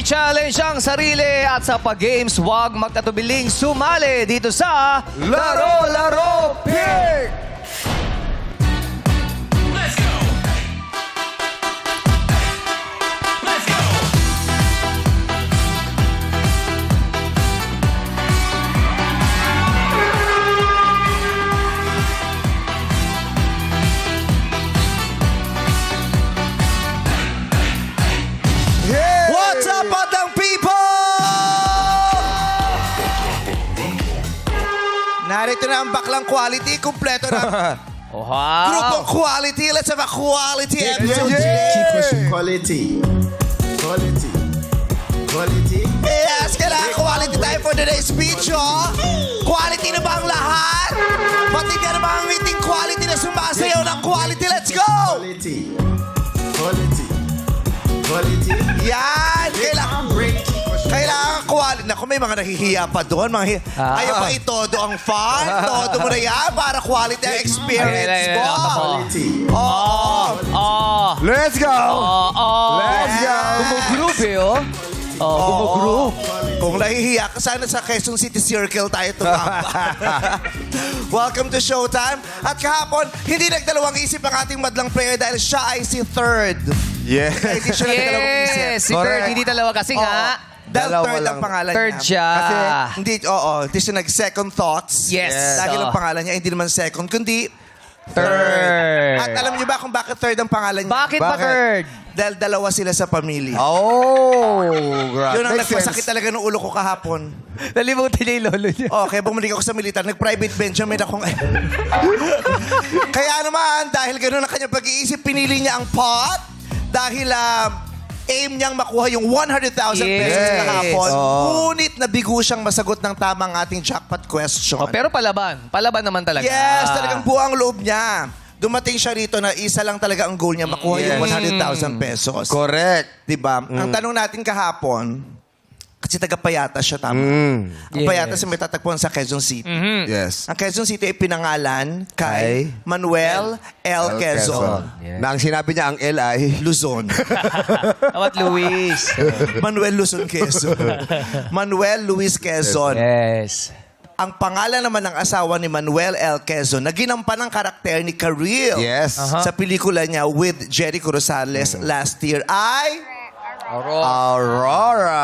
I-challenge ang sarili at sa pag-games, huwag magtatubiling sumali dito sa Laro, Laro, Pick! What's up, Batang People? Narito na ang baklang quality. Kumpleto na Wow! grupong quality. Let's have a quality episode yeah. today. Quality. Quality. Quality. Yes, kailangan quality tayo for today's video. Quality na ba ang lahat? Pati ka na ba ang meeting quality na sumasayaw ng quality? Let's go! Quality. Quality. Quality. Yan! Kailangan quality. Naku, may mga nahihiya pa doon. Ayaw pa itodo ang fun. Todo mo na yan para quality ang experience mo. Quality. Oh! Let's go! Let's go! Gumugroup eh, oh. Gumugroup. Kung nahihiya ka, sana sa Quezon City Circle tayo tumama. Welcome to Showtime. At kahapon, hindi nagdalawang isip ang ating madlang player dahil siya ay si Third. Yes. Hindi siya nagdalawang isip. Yes! Si Third, hindi dalawa kasi nga. Dahil Dalawa Third ang lang. pangalan Third niya. siya. Hindi siya nag-second thoughts. Yes. Dahil ang Oo. pangalan niya, hindi naman second, kundi Third. At alam niyo ba kung bakit Third ang pangalan niya? Bakit ba Bakit? Third? Dahil dalawa sila sa pamilya. Oh, grabe. Yun ang Makes nagpasakit sense. talaga ng ulo ko kahapon. Nalimutan niya yung lolo niya. Oh, kaya bumalik ako sa militar, nag-private Benjamin akong... Kaya naman, dahil gano'n ang kanyang pag-iisip, pinili niya ang pot dahil aim niyang makuha yung 100,000 pesos Yes. kahapon. Oh. Ngunit nabigo siyang masagot ng tamang ating jackpot question. Oh, pero palaban. Palaban naman talaga. Yes, talagang buo ang loob niya. Dumating siya rito na isa lang talaga ang goal niya, makuha yung 100,000 pesos. Correct. Diba? Ang tanong natin kahapon, kasi taga-Payata siya, tama? Ang Payata si may tatagpuan sa Quezon City. Yes. Ang Quezon City ay pinangalan kay Manuel L. Quezon. Yeah. Na ang sinabi niya ang L ay... Luzon. Awat Luis. Manuel Luzon Quezon. Manuel Luis Quezon. Yes. Ang pangalan naman ng asawa ni Manuel L. Quezon na ginampan ng karakter ni Karil Yes. sa pelikula niya with Jericho Rosales last year ay Aurora.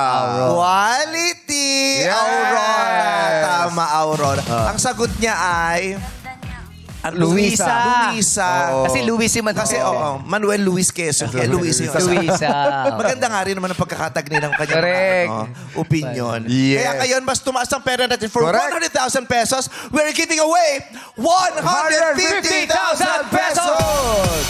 Quality Yes. Aurora. Tama, Aurora. Ang sagot niya ay Luisa. Luisa. Oo. Kasi Luis si Manuel. Kasi Manuel Luis Quezon. Kaya Luis yung Luisa. Maganda nga rin naman ang pagkakatagni ng kanyang Correct. opinion. Yes. Kaya ngayon, mas tumaas ang pera natin for Correct. 100,000 pesos. We're giving away 150,000 pesos!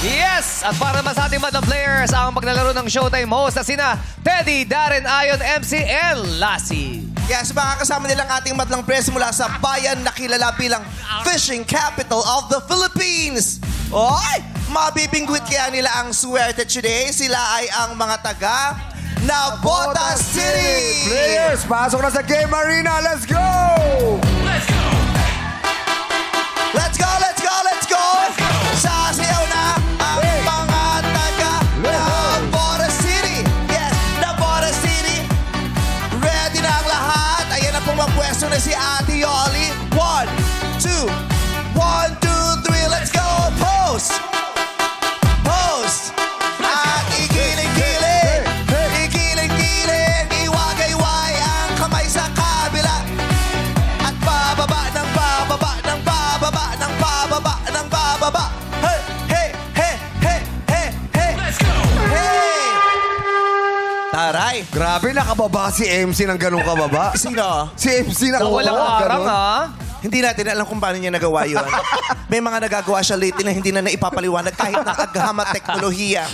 Yes! At para mas ating mga players, ang maglalaro ng Showtime host na sina Teddy, Darren, Ayon, MCL, Lassie. Yes, makakasama nilang ating madlang press mula sa bayan na kilala bilang fishing capital of the Philippines. Oy! Mabibingwit kaya nila ang swerte today. Sila ay ang mga taga Navotas City! Players, pasok na sa game arena. Let's go! Let's go, let's go, let's go! Sasayaw na ang mga taga Navotas City! Yes, Navotas City! Ready na ang lahat. Ayan na pong magpwesto na si Ate Yoli. 1, 2, 1, 2, 3, let's go! Post! Post! At igiling-giling! Igiling-giling! Iwagayway ang kamay sa kabila! At bababa ng bababa ng bababa ng bababa ng bababa! Hey! Hey! Hey! Hey! Hey! Hey! Let's go! Hey! Taray! Grabe, nakababa si MC ng ganun kababa. Sino? Si MC nakababa. Walang harang, ha? Hindi natin alam kung paano niya nagawa yun. May mga nagagawa siya lately na hindi na naipapaliwanag kahit na aghama teknolohiya.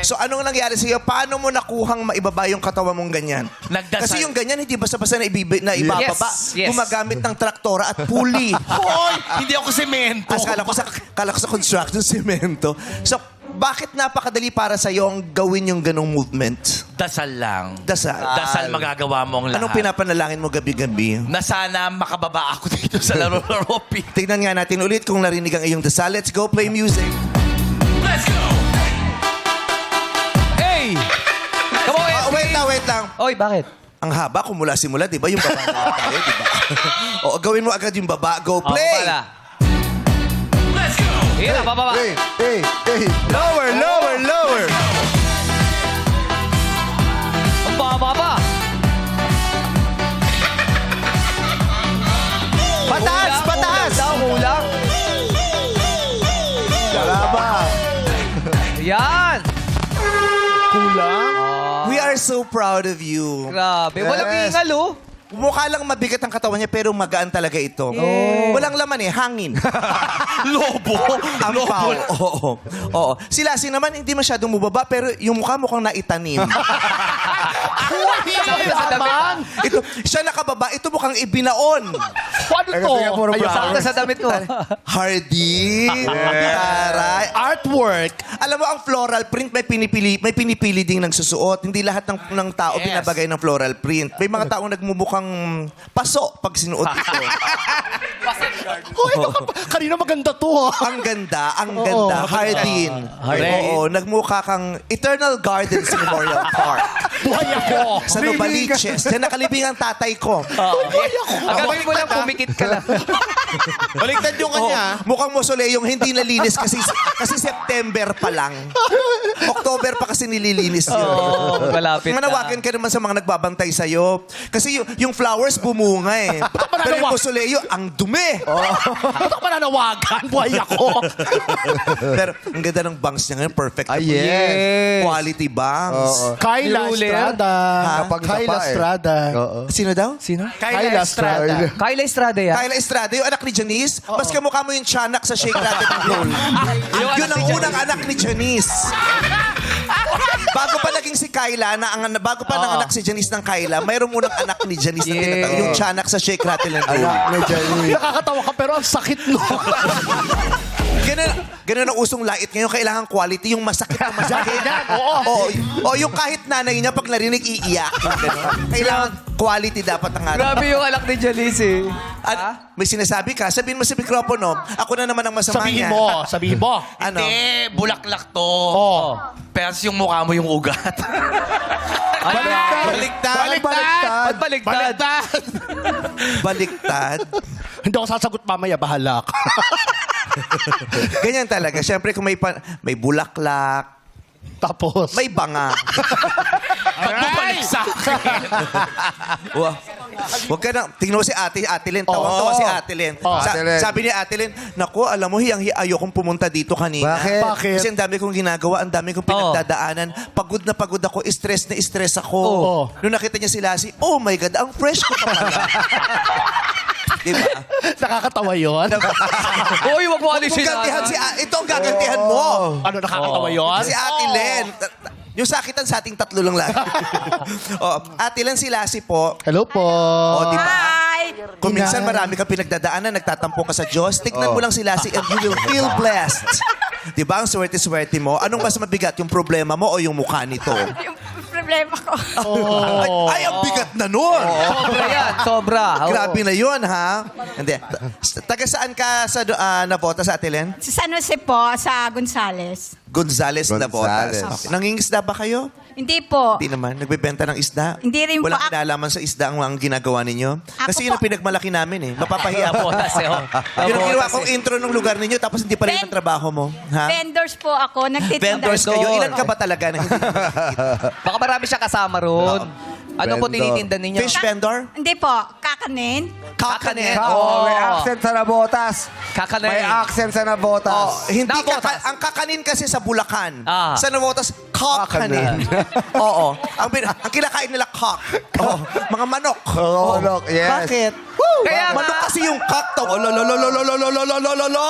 So anong nangyari sa iyo? Paano mo nakuhang maibaba yung katawan mong ganyan? Nagdasal. Kasi yung ganyan hindi basta-basta na ibababa. Yes. Gumagamit ng traktora at pulley. Hoy! Hindi ako semento. Kala ko sa construction semento. So bakit napakadali para sa iyo ang gawin yung ganong movement? Dasal lang. Dasal. Dasal magagawa mo ang lahat. Anong pinapanalangin mo gabi-gabi? Na sana makababa ako dito sa laro-laro. Tignan nga natin ulit kung narinig ang iyong dasal. Let's go play music. Let's go! Hey! Come on, Wait lang. Oy, bakit? Ang haba kung mula simula, di ba? Yung baba na tayo, di ba? O, gawin mo agad yung baba. Go, Oh, play! pala. Sige na, bababa. Hey, hey, hey. Lower, lower, lower! Ang bababa. Pataas, Kulang, pataas! kulang. Saraba. Yan. We are so proud of you. Grabe. Walang Yes. ingal, oh. Mukha lang mabigat ang katawan niya pero magaan talaga ito. Walang laman eh, hangin. Lobo. Ang pao. Oo. Oo. Si Lassie naman hindi masyadong mubaba pero yung mukha mukhang naitanim. Sakit sa damit. Ito, siya nakababa, ito mukhang ibinaon. Ano Ay, to? kasi nga puro Ayan. flower. Sakit sa damit mo. Hardy. Taray. Artwork. Alam mo, ang floral print may pinipili ding nagsusuot. Hindi lahat ng tao Yes. binabagay ng floral print. May mga taong nagmumukhang paso pag sinuot ito. Uy, kanina maganda to. Ang ganda, ang ganda. Hardin. Oo, nagmukha kang Eternal Gardens Memorial Park. Buhay ako. Sa Novaliches. Diyan nakalibing ang tatay ko. Ang gagawin mo lang, pumikit ka lang. Baliktad yung kanya. Mukhang mausoleyong hindi nalinis kasi September pa lang. October pa kasi nililinis yun. Oo, malapit na. Manawagan ka naman sa mga nagbabantay sa'yo. Kasi yung flowers bumunga eh. Pero yung mausoleyo, ang dumi. Ba't ako mananawagan? Buhay ako. Pero ang ganda ng bangs niya ngayon. Perfect. na Ay, to. yes. Quality bangs. Oo. Kyla Ruler. Estrada. Kapag Kyla tapa eh. Estrada. Oo. Sino daw? Sino? Kyla Estrada. Kyla Estrada yan. Kyla Estrada, yung anak ni Janice. Mas kamukha mo yung tiyanak sa Shake, Rattle and Roll. Yun ang unang anak ni Janice. Bago pa naging si Kyla, bago pa nanganak si Janice ng Kyla, mayroong munang anak ni Janice na tinatawag. Yung tiyanak sa Shake, Rattle and Roll. Anak ni Jenny. Nakakatawa ka pero ang sakit no. Ganun ang usong lait ngayon. Kailangan quality. Yung masakit na masakit. Oo. O yung kahit nanay niya pag narinig iiyak. Yung ganun. Kailangan quality dapat ang ano. Grabe yung anak ni Janice eh. May sinasabi ka, sabihin mo sa mikropono, ako na naman ang masama Sabihin niya. mo. Sabihin mo. Ano? Hindi, bulaklak to. Oh. Pero yung mukha mo yung ugat. Baliktad. Ba't baligtad? Baliktad. Hindi ako sasagot mamaya. Bahala ka. Ganyan talaga. Siyempre kung may bulaklak, Tapos. may banga. Pagbabalik sa akin. Huwag ka na. Tingnan mo si Ate Len. Tawang-tawa si Ate Len. Ate Len. Sabi ni Ate Len, naku, alam mo, ayokong pumunta dito kanina. Bakit? Bakit? Kasi ang dami kong ginagawa, ang dami kong pinagdadaanan. Pagod na pagod ako, stress na stress ako. Oo. Nung nakita niya si Lassie, oh my God, ang fresh ko pa pala. Diba? Nakakatawa yun. Uy, wag mo alisin. Gantihan ito ang gagantihan mo. Ano nakakatawa yun? Si Ate Len. Yung sakitan sa ating tatlo lang lagi. Ate Len, si Lassie po. Hello po. Di ba? Hi! Kung minsan marami kang pinagdadaanan, nagtatampo ka sa Diyos, tignan mo lang si Lassie and you will feel blessed. Di ba? Ang swerte-swerte mo. Anong mas mabigat, yung problema mo o yung mukha nito? Yung problema ko. Ay, ang bigat na nun! Sobra yan, sobra. Grabe na yun, ha? Hindi. Taga saan ka sa nabota sa Ate Len? Sa San Jose po, sa Gonzales. Gonzales Navotas. Gonzales. Nangingisda ba kayo? Hindi po. Hindi naman. Nagbebenta ng isda? Hindi rin po. Walang kinalaman sa isda ang ginagawa ninyo? Ako Kasi yun ang po. pinagmalaki namin eh. Mapapahiya po. Botas eh, oh. Yun ang ginawa Botas kong eh. intro ng lugar ninyo tapos hindi pa rin ang trabaho mo. Ha? Vendors po ako. Nagtitinda. Vendors kayo. Vendor. Ilan ka ba talaga na hindi Baka marami siya kasama ron. Ano po Vendor. tinitinda ninyo? Fish vendor? Hindi po. Kakanin. Kakanin. Oh, may accent sa nabotas. Kakanin. May accent sa nabotas. Oh, hindi Nabotas. ang kakanin kasi sa Bulacan. Ah. Sa Navotas, kakanin. Oo. Ang kinakain nila cock. Oh, mga manok. Oo, manok, yes. Bakit? Kaya nga. Manok kasi yung cock. Oh, lololololololololololololo.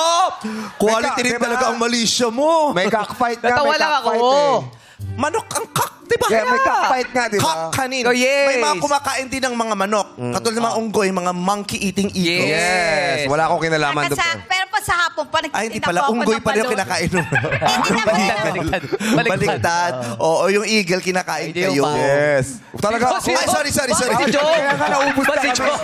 Quality rin Diba? talaga ang malisya mo. May cockfight nga. Natawa May lang ako. cockfight eh. Manok ang cock, di ba? Kaya may cockfight nga, di ba? Cock-kanin. Oh, yes. May mga kumakain din ng mga manok. Katulad ng mga unggoy, mga monkey-eating eagles. Yes. Yes. Wala akong kinalaman doon. Pero po sa hapon po, nagtitinda Ay, hindi pala. po ako Unggoy ng pala yung balot. kinakain mo. Hindi na po. Baliktad. Oo, yung eagle kinakain Hindi yung kayo. pao. Yes. Talaga, Si- Ay, sorry. Bakit si Joe? Kaya nga naubos Ba't na si kami. Joe?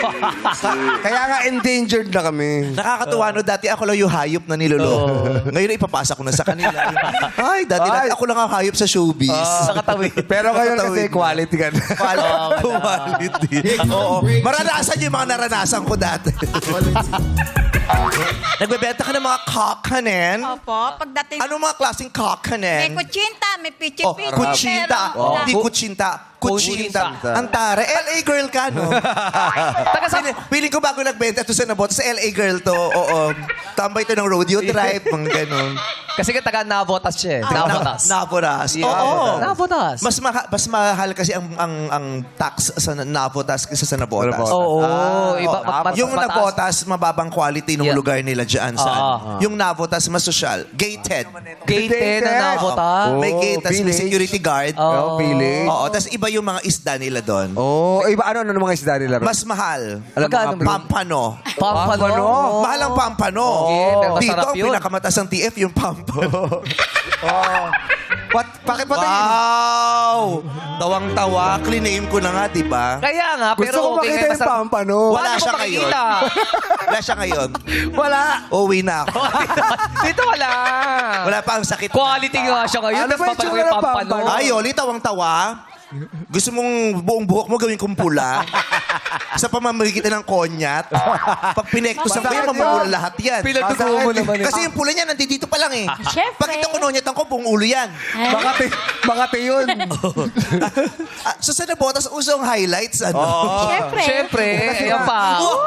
Kaya nga endangered na kami. Nakakatuwa, no? Dati ako lang yung hayop na niloloko. Ngayon ipapasa ko na sa kanila. Ay, dati ako lang ang hayop sa showbiz. Nakatawid. Pero ngayon kasi Nakatawid na. quality ka na. Quality. Oo. Maranasan yung mga naranasan ko dati. Nagbebenta ka ng mga kakanin. Opo, pagdating... Anong mga klaseng May kakanin? kutsinta, may Oh, pichi-pichi. kutsinta. meron- Hindi kutsinta. Kutsinta. Ang tare. LA girl ka, no? Piling ko bago nagbenta ito sa Nabot. Sa LA girl to. Oo. Tambay to ng rodeo drive. Mga ganun. Kasi ka taga Navotas siya eh. Navotas. Navotas. Yeah. Oo. Navotas. Mas mahal kasi ang tax sa Navotas kaysa sa Nabotas. Oo. Iba, Yung Navotas, mababang quality ng Yeah. lugar nila dyan. Yung Navotas, mas social. Gated. Gated na Navotas. May Oh, gate, tas may village. security guard. Oh, feeling. Oo, tas iba yung mga isda nila doon. Oh, iba ano mga isda nila? Mas mahal. Magkano, bro? Pampano. Pampano. Mahal ang pampano. Yeah, pero Dito, masarap ang yun. pinakamataas ng TF, yung pampano. Pakipatay. Wow! Tawang-tawa. Clean ko na nga, di ba? Kaya nga, Gusto pero ko okay makita nga yung masarap. pampano. Wala Paano siya mo ngayon. makikita? Wala siya ngayon. Wala. Uwi na ako. Dito wala. Wala pa ang sakit. Quality nga siya ngayon. Ano Tapos ba yung papanood tsura yung ng pampano. pampano? Ay, Oli, tawang-tawa. Gusto mong buong buhok mo gawin kong pula? Sa pamamagitan ng konyat? Pag pinektusan ko yan, Masakit mamumula yun. lahat yan. Pinagtutuo mo naman eh. Kasi yung pula niya, nandito pa lang eh. Siyempre. Pag ito kunonyatan ko, buong ulo yan. Makati yun. So sa Nabotas, usong highlights, ano? Siyempre. Siyempre. Ayan pa. Wow!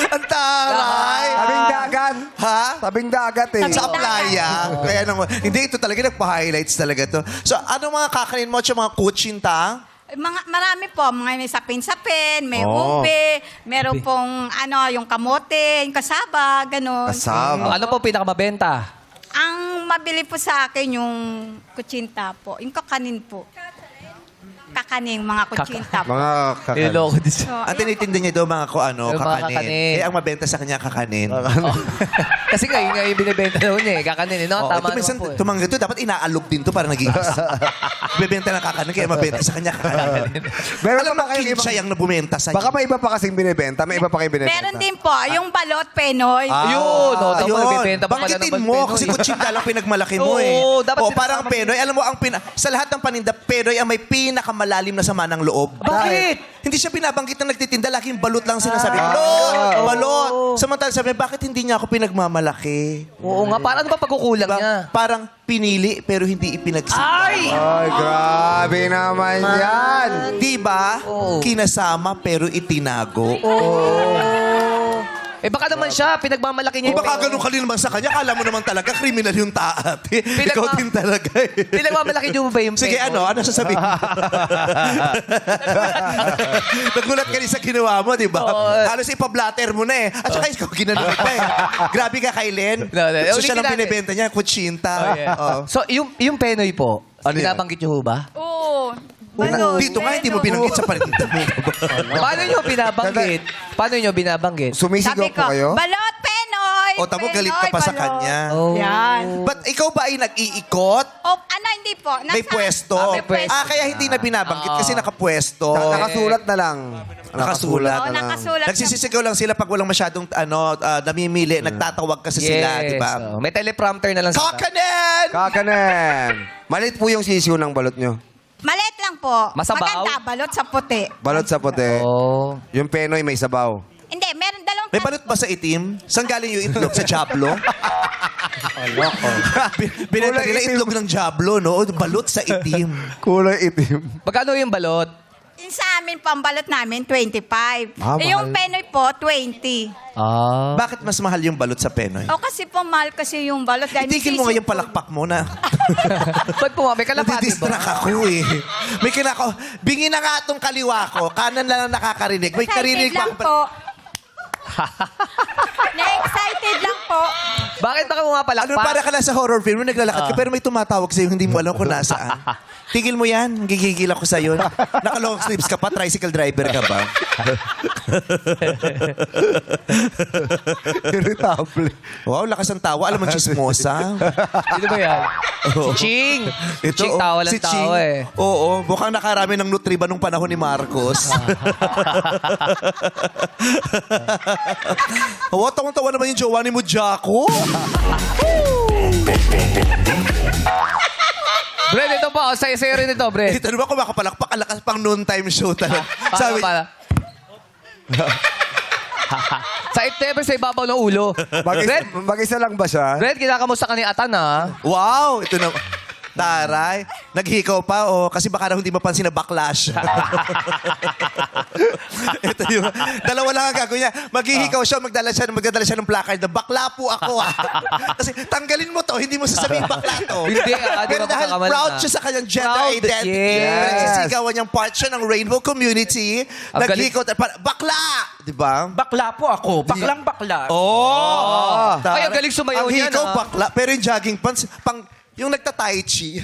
Ang taray! Tabing dagat. Ha? Tabing dagat eh. Sa playa. Kaya naman, hindi, ito talaga nagpa-highlights talaga to. So, ano mga kakanin mo at yung mga kutsinta? Marami po, mga may sapin-sapin, may Oh. ube, meron pong yung kamote, yung kasaba, gano'n. Kasama. Ano po pinakamabenta? Ang mabili po sa akin yung kutsinta po, yung kakanin po. Kakanin, mga kutsinta po. Mga kakal. Niloloko din siya. So, Ang tinitinda niya doon, mga Yung mga kakanin. kakanin. Eh, ang mabenta sa kanya, kakanin. Kasi yun nga yung binibenta daw niya eh. Kakanin. No? Oo, Tama ito minsan, naman po eh. tumangga to, dapat inaalog din to para naging bebenta ng kakanin, kaya mabenta sa kanya kakanin. Meron Alam pa mo, ba kayong siya yung nabumenta sa Baka may iba pa kasing binibenta. May iba pa kayong binibenta. meron din po, yung balot Penoy. Ayun. No, tama, Ayun. nagbibenta pa pala Banggitin naman mo, Pinoy. kasi kutsinta lang pinagmalaki mo eh. Oo, dapat O, parang sinasama- Penoy. Alam mo, sa lahat ng paninda, Penoy ang may pinakamalalim na sama ng loob. Bakit? Hindi siya binabanggit na nagtitinda, laging balot lang sinasabi. Balot! Balot! Samantala sabi, bakit hindi niya ako pinagmamalaki? Oo nga. Paano ba pagkukulang Diba? niya? Parang pinili pero hindi ipinagsimba. Ay! Ay, grabe naman yan. Di ba? Oo. Kinasama pero itinago. Eh baka naman siya, pinagmamalaki niya. O baka ganun ka rin naman sa kanya, kala mo naman talaga kriminal yung taat. Ikaw din talaga eh. Pinagmamalaki niyo ba yung Sige, Penoy? ano sasabihin mo? Nagulat ka rin sa ginawa mo, di ba? Oo. Halos ipablatter mo na eh. At saka ikaw ginanong pa eh. Grabe ka, Kylen. No. So siya Ulitin lang natin. binibenta niya, kutsinta. Oh, yeah. Oo. So, yung Penoy po, Ano yan? binabanggit niyo ho ba? Oo. Balot, Dito nga, hindi mo Penoy. binanggit sa paninda mo. Paano niyo binabanggit? Paano niyo binabanggit? Sumisigaw Sabi po ko, kayo? balot Penoy! O, tamo, galit ka Penoy, pa sa balot. kanya. Oh. Yan. But ikaw ba ay nag-iikot? Hindi po. May pwesto. May pwesto. Kaya hindi na binabanggit kasi nakapwesto. Nakasulat na lang. Nakasulat. Oo, nakasulat. Nagsisisigaw lang sila pag walang masyadong namimili. Nagtatawag kasi sila, di ba? Oh, may teleprompter na lang sila. Kakanin! Kakanin. Malit po yung sisiw ng balot nyo. Maliit lang po. Masabaw? Maganda, balot sa puti. Balot sa puti. Oh. Yung Penoy may sabaw. Hindi, meron dalawang... May balot ba sa itim? Saan galing yung itlog? Sa Jablo? Binenta nila itlog ng Jablo, no? Balot sa itim. Kulay itim. Magkano yung balot? Yung sa amin, pambalot namin, 25. Ah, Yung mahal. Penoy po, 20. Ah. Bakit mas mahal yung balot sa Penoy? O kasi po, mahal kasi yung balot. Dahil Itigil mo nga sisip yung po. palakpak mo na. Ba't po, may kalapati ba? Nadidistract ako eh. May kinako. Bingi na nga itong kaliwa ko. Kanan lang ang nakakarinig. May Excited karinig lang pa. po. Na-excited lang po. Bakit baka pumapalakpak? Ano, para ka lang sa horror film, naglalakad ka, pero may tumatawag sa'yo, hindi mo alam kung nasaan. Tigil mo yan, gigigil ako sa'yo. Naka-long sleeves ka pa, tricycle driver ka ba? Irritable. Wow, lakas ng tawa. Alam mo, chismosa. Sino ba yan? Si Ching. Ching, tawa lang si Ching. tawa eh. Oo, mukhang nakarami ng Nutriba nung panahon ni Marcos. Oo, tawang-tawa naman yung jowa ni Mujako. Brad, ito pa. Saya-saya rin ito, Brad. Ito naman, kumakapalakpak, alakas pang noontime show talaga. Sabi, Paano? Sa never sa ibabaw ng ulo. Brad, Mag-isa lang ba siya? Brad, kinakamusta ka ni Atan, ha? wow, ito na. Taray, naghikaw pa, kasi baka raw hindi mapansin na backlash. Ito yung, dalawa lang ang gagawin niya. Maghihikaw siya, magdala siya ng placard na bakla po ako. Kasi tanggalin mo to, hindi mo sasabihin bakla to. Hindi, di Pero ba dahil pagkakamali proud na? siya sa kanyang gender Proud, identity, yes. nagsisigawan niyang part siya ng rainbow community, Ang naghihikaw, bakla! Di ba? Bakla po ako. Baklang bakla. Oh! Ay, ang galing sumayaw ang niyan, hikaw, ah. bakla. Pero yung jogging pants, yung nagta-tai chi.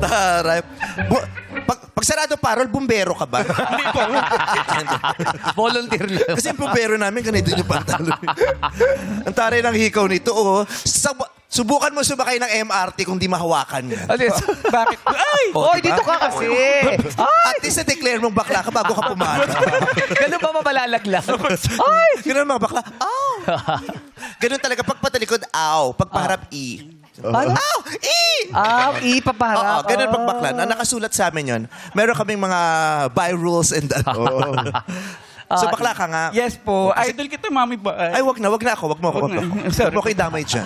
Taray. Pag sarado parol, bumbero ka ba? Hindi po. Volunteer lang. Kasi yung bumbero namin, ganito yung pantalon. Ang taray ng hikaw nito, subukan mo sumakay ng MRT kung di mahawakan mo. Ano yun? Bakit? Ay! Oy, dito ka kasi. At least na-declare mong bakla ka bago ka pumasok. Ganun ba mabalalaglag? Ay! Ganun mga bakla. Aw! Ganun talaga. Pag patalikod, aw. Pag paharap, i. Paano? Aw! I! Ipapaharap. Oo, ganun pag bakla. Nakasulat sa amin yun. Meron kaming mga by rules and So bakla ka nga. Yes po. Idol kita, mami ba? Ay, wag na ako. Wag mo ako. Sorry. Wag mo ko idamay dyan.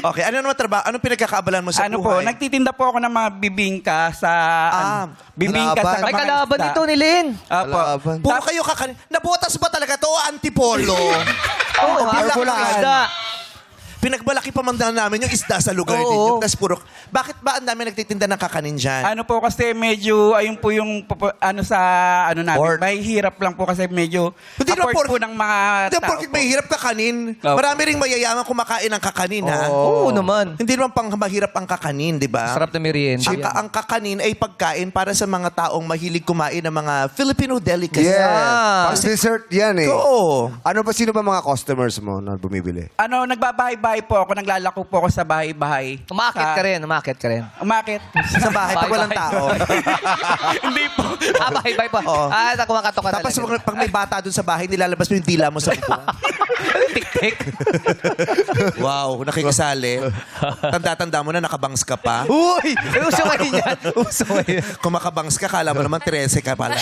Okay, ano naman trabaho? Anong pinagkakaabalan mo sa Ano po, buhay? nagtitinda po ako ng mga bibingka sa... bibingka laban. sa May mga kalaban isda. dito ni Lynn. Apo. Kalaban. Puro kayo kakanin. Nabotas ba talaga to? Antipolo. Oo, bilang isda. Pinagbalaki pa man namin yung isda sa lugar Oo. ninyo. Tas puro, bakit ba ang dami nagtitinda ng kakanin dyan? Ano po kasi medyo, ayun po yung namin. Pork. May hirap lang po kasi medyo Hindi naman afford pork. po ng mga Hindi, tao porkit po. may hirap kakanin. Opo. Marami ring mayayaman kumakain ng kakanin, ha? Oo naman. Hindi naman pang mahirap ang kakanin, di ba? Sarap na merienda. Ang kakanin ay pagkain para sa mga taong mahilig kumain ng mga Filipino delicacies. Yeah. Pang dessert yan eh. Oo. Sino ba mga customers mo na bumibili? Nagbabahay-bahay po ako, naglalako po ako sa bahay-bahay. Umakit ka rin. Umakit. Sa bahay, pag walang tao. Hindi po. Bahay-bahay pa. Oo. Kumakatok ka Tapos talaga. pag may bata dun sa bahay, nilalabas mo yung dila mo sa bubong. Tik-tik. Wow, nakikisali. Tanda-tanda mo na, nakabangs ka pa. Uy! Uso ngayon yan. Uso ngayon. Kung makabangs ka, kala mo naman 13 ka pala.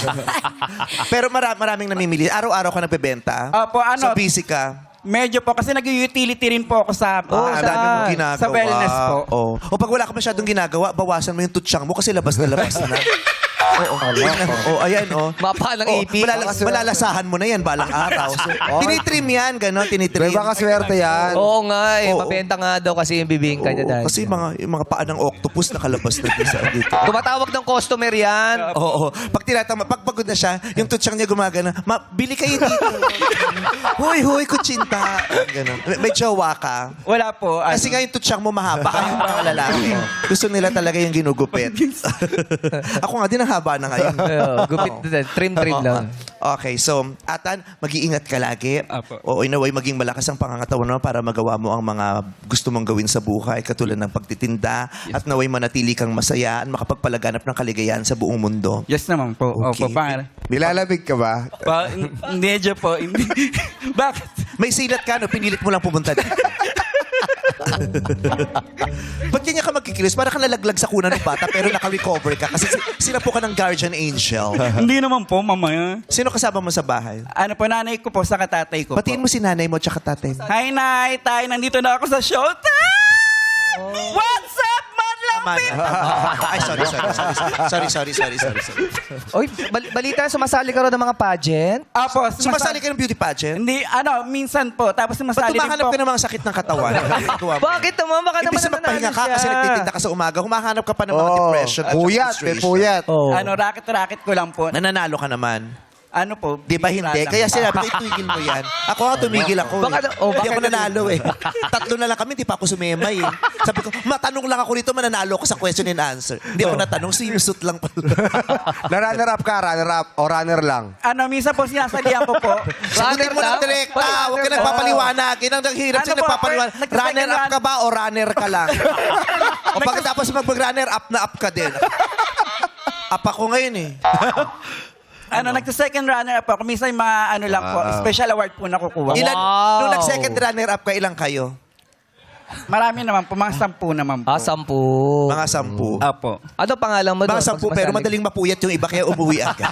Pero maraming namimili. Araw-araw ka nagbebenta. Opo, So busy ka. Medyo po, kasi nag-utility rin po ako sa... Ang dami mong ginagawa. Sa wellness po. Oh. O pag wala ka masyadong ginagawa, bawasan mo yung tutsyang mo kasi labas na. Ayan, Mapa ng ipik. Malalasahan mo na yan balang araw. Tinitrim yan, gano'n, tinitrim. May baka swerte yan. Oo nga eh. Oo. Mabenta nga daw kasi yung bibingka niya dahil. Kasi yung mga paa ng octopus nakalabas na dito. Tumatawag ng customer yan. Oo. Pag pagod na siya, yung tutsyang niya gumagana, bili kayo dito. Huy, kutsinta. Ganun. May jowa ka. Wala po. Kasi nga yung tutsyang mo mahaba kayong mga lalaki. Gusto nila talaga yung ginugupit. Ako nga din ang haba na ngayon. Gupit din. Trim lang. Okay, so, Atan, mag-iingat ka lagi. Apo. Oo, inaway maging malakas ang pangangatawan mo para magawa mo ang mga gusto mong gawin sa buhay, katulad ng pagtitinda, at naway manatili kang masaya at makapagpalaganap ng kaligayahan sa buong mundo. Yes naman po. Okay. Opo, pangalan. Nilalamig ka ba? Medyo po. Hindi. Bakit? May silat ka, no? Pinilit mo lang pumunta dito. Ba't ganyan ka magkikilos? Para ka nalaglag sa kuna ng bata pero naka-recover ka kasi sinapo ka ng guardian angel. Hindi naman po, mama. Sino kasama mo sa bahay? Ano po, nanay ko po, sa tatay ko po. Batiin mo si nanay mo at tatay mo. Hi, Nay! Tay, nandito na ako sa showtime! What's up, Madlapit? Ay, sorry. Oy, balita, sumasali ka rin ng mga pageant? Apo, Sumasali ka ng beauty pageant? Hindi, minsan po. Tapos Ba't sumasali rin tumahanap po. ka ng mga sakit ng katawan? Bakit naman? Baka naman Ibig sabihin magpahinga ka siya. kasi nagtitinda ka sa umaga, humahanap ka pa ng mga depression at Puyat, frustration. puyat. Oh. Racket ko lang po. Nananalo ka naman. Ano po? Di ba hindi? bihira lang Kaya pa. sinabi ko, itigil mo yan. Ako nga tumigil ako. Hindi ako nanalo eh. 3 na lang kami, hindi pa ako sumemay eh. Sabi ko, matanong lang ako nito, mananalo ako sa question and answer. Hindi ako natanong, swimsuit lang pala. Na-runner-up ka, runner-up o runner lang? Ano, minsan po sinasalihan ko po. Sagutin mo na direkta. Huwag ka nagpapaliwanag. Ang naghihirap Ano sila po, nagpapaliwanag. nag-second Runner-up run. ka ba o runner ka lang? O pagkatapos mag-runner-up na up ka din. Up ako ngayon eh. Ano, nagsa-second runner-up ako. Minsan yung mga ano lang po, special award po nakukuha. Ilan, Wow. nung nag-second runner-up ka, ilang kayo? Marami naman po, mga 10 naman po. 10. Mga 10. Apo. Ano pangalan mo doon? Mga 10 pero madaling mapuyat yung iba kaya umuwi agad.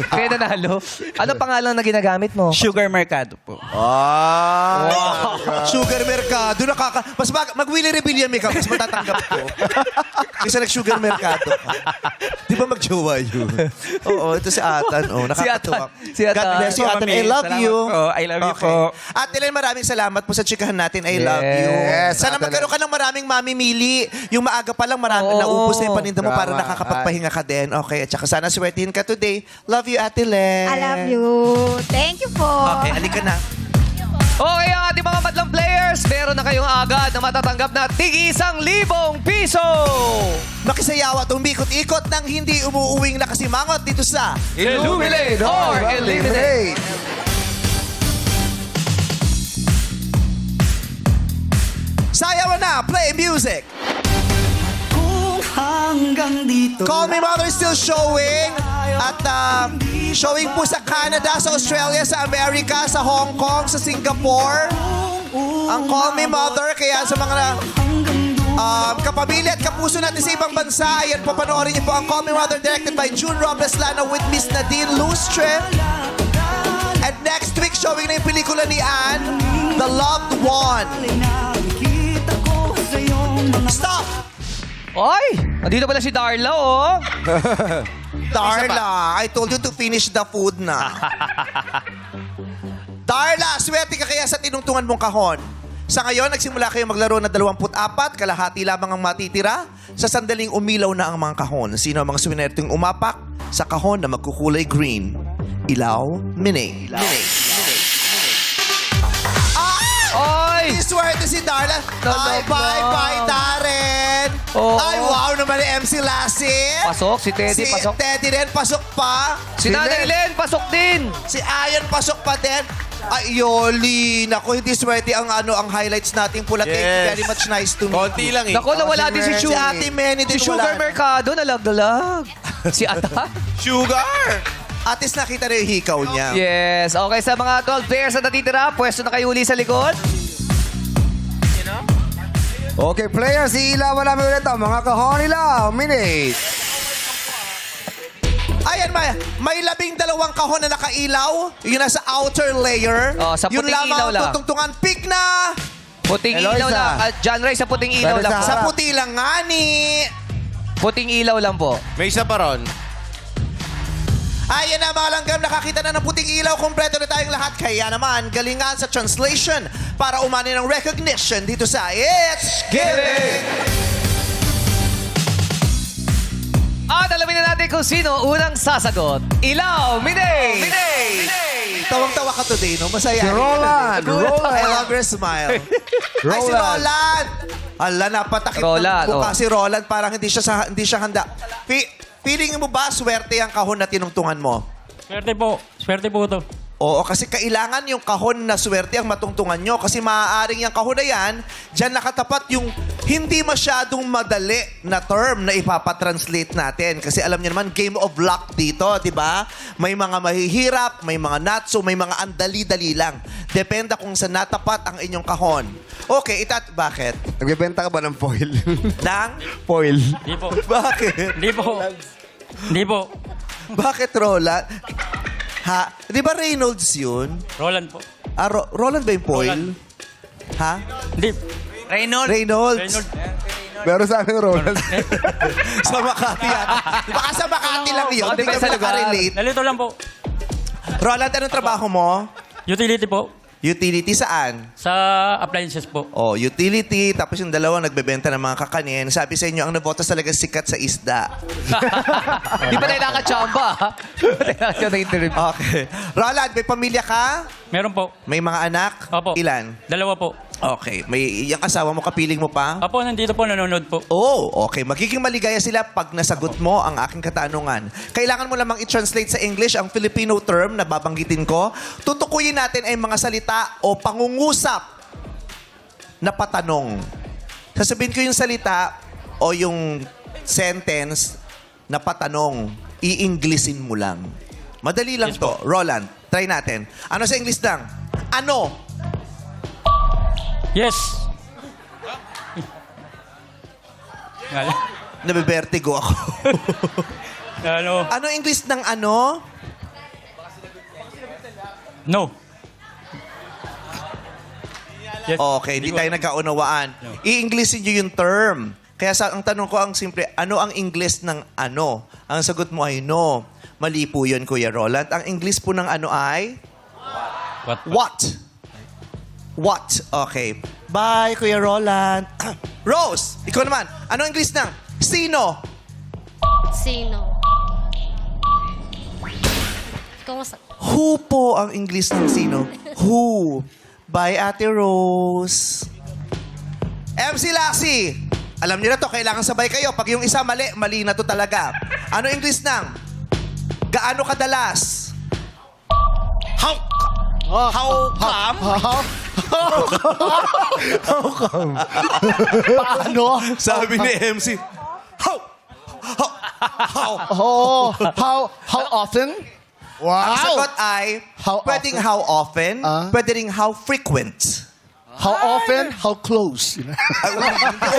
Kaya nanalo. Ano pangalan na ginagamit mo? Sugar Mercado po. Sugar Mercado. Mas mag-Willie Rebillame ka, mas matatanggap ko. Kaysa nag-Sugar Mercado ka. Di ba mag-jowa yun? Oo, ito si Atan. Oh, nakakatuwa. Si Atan. God bless you, Atan. I love Salamat you. po. I love you po. At Ellen, maraming salamat po sa chikahan natin. I love Yes. you. Sana Atan. magkaroon ka ng maraming mamimili. Yung maaga pa lang, naubos na yung paninda mo para Tama. nakakapagpahinga ka din. Okay, at saka sana swertihin ka today. Love you, Ate Len. I love you. Thank you po. Okay, halika na. Okay, ang ating mga madlang players, meron na kayong agad na matatanggap na tig-1,000 piso! Makisayawa at umikot-ikot ng hindi umuuwing nakasimangot dito sa Illuminate or eliminate! Sayawan na! Play music! Hanggang dito. Call Me Mother is still showing. At showing po sa Canada, sa Australia, sa Amerika, sa Hong Kong, sa Singapore. Ang Call Me Mother, kaya sa mga kapamilya at kapuso natin sa ibang bansa, ayan po, panoorin niyo po ang Call Me Mother directed by June Robles Lana with Miss Nadine Lustre. And next week, showing na yung pelikula ni Anne, The Loved One. Stop! Oy! Andito pala si Darla, oh! Darla, I told you to finish the food na. Darla, swerte ka kaya sa tinungtungan mong kahon. Sa ngayon, nagsimula kayo maglaro na 24, kalahati lamang ang matitira. Sa sandaling umilaw na ang mga kahon. Sino ang mga swinerteng umapak sa kahon na magkukulay green? Ilaw, Mine. Oy! Swerte si Darla. Ay, Talaga. bye-bye, Darren. Oo. Ay, wow naman ni MC Lassie. Pasok, si Teddy, Si pasok. Teddy rin, pasok pa. Si Nanay Len, pasok din! Si Ayan, pasok pa din. Ay, Yoli. Naku, hindi swerte ang highlights nating pula. Thank you very much. Nice to meet you. lang Naku, nawala din si Si Sugar. Ate Manny din Si Sugar wala. Mercado, nalagdalag. Si Ata? Sugar! Atis nakita na yung hikaw niya. Yes. Okay, sa mga 12 players na natitira, pwesto na kayo uli sa likod. Okay, players, iilawan namin ulit ang mga kahon nila. Minute. Ayan, may 12 kahon na nakailaw. Yung nasa outer layer. Oh, sa Yun puting lamang ilaw ang lang. tutungtungan. Pick na! Puting Eloisa. ilaw lang. John Ray, sa puting ilaw Pero lang sa po. Sa puti lang nga ni... Puting ilaw lang po. May isa pa ron. Ayan na mga langgam, nakakita na ng puting ilaw. Kompleto na tayong lahat. Kaya naman, galingan sa translation para umani ng recognition dito sa It's Giving! At alamin na natin kung sino unang sasagot. Ilaw, Minay! Tawang-tawa ka today, no? Masaya. Si Roland. I love your smile. Ay, si Roland! Ala, napatakip Roland, ng mukha oh. si Roland. Parang hindi siya handa. Feeling mo ba swerte ang kahon na tinungtungan mo? Swerte po. Swerte po ito. Oo, kasi kailangan yung kahon na swerte ang matungtungan nyo. Kasi maaaring yung kahon na yan, dyan nakatapat yung hindi masyadong madali na term na ipapatranslate natin. Kasi alam niyo naman, game of luck dito, di ba? May mga mahihirap, may mga not so, may mga andali-dali lang. Depende kung saan natapat ang inyong kahon. Okay, bakit? Nagbebenta ka ba ng foil? Nang? Foil. Hindi po. Bakit? Hindi po. Hindi po. Bakit Roland? Ha? Di ba Reynolds yun? Roland po. Roland ba yung foil? Roland. Ha? Hindi. Reynolds. Reynolds. Pero sa akin, Roland. Sa Makati yan. Baka sa Makati lang yun. Baka Hindi depende ka sa lugar. makarelate. Nalito lang po. Roland, anong trabaho mo? Utility po. Utility saan? Sa appliances po. Oh, utility, tapos yung dalawa nagbebenta ng mga kakanin. Sabi sa inyo, ang nabotas talaga sikat sa isda. Di ba tayo nakachamba? Di ba tayo nakachamba na interview? Okay. Roland, may pamilya ka? Meron po. May mga anak? Opo. Ilan? Dalawa po. Okay. May yung asawa mo, kapiling mo pa? Opo, nandito po, nanonood po. Oh, okay. Magiging maligaya sila pag nasagot mo ang aking katanungan. Kailangan mo lamang i-translate sa English ang Filipino term na babanggitin ko. Tutukuyin natin ay mga salita o pangungusap na patanong. Sasabihin ko yung salita o yung sentence na patanong. I-Englishin mo lang. Madali lang to. Roland, try natin. Ano sa English lang? Ano? Yes. Ngala. Nabibertigo ako. Ano? Ano English ng ano? No. Yes. Okay, hindi tayo nagkaunawaan. I-Englishin nyo yung term. Kaya ang tanong ko ang simple, ano ang English ng ano? Ang sagot mo ay no. Mali po yun, Kuya Roland. Ang English po ng ano ay? What? What? Okay. Bye, Kuya Roland. Rose, ikaw naman. Ano ang English ng sino? Sino? Kumusta? Who po ang English ng sino? Who? Bye, Ate Rose. MC Laxi, alam niyo na to, kailangan sabay kayo. Pag yung isa mali, mali na to talaga. Ano English ng gaano kadalas? How come? Paano? Sabi ni MC, how? Oh, how often? Ang sagot ay, How pwedeng often? how often, pwede ring how frequent. How often? How close? Hindi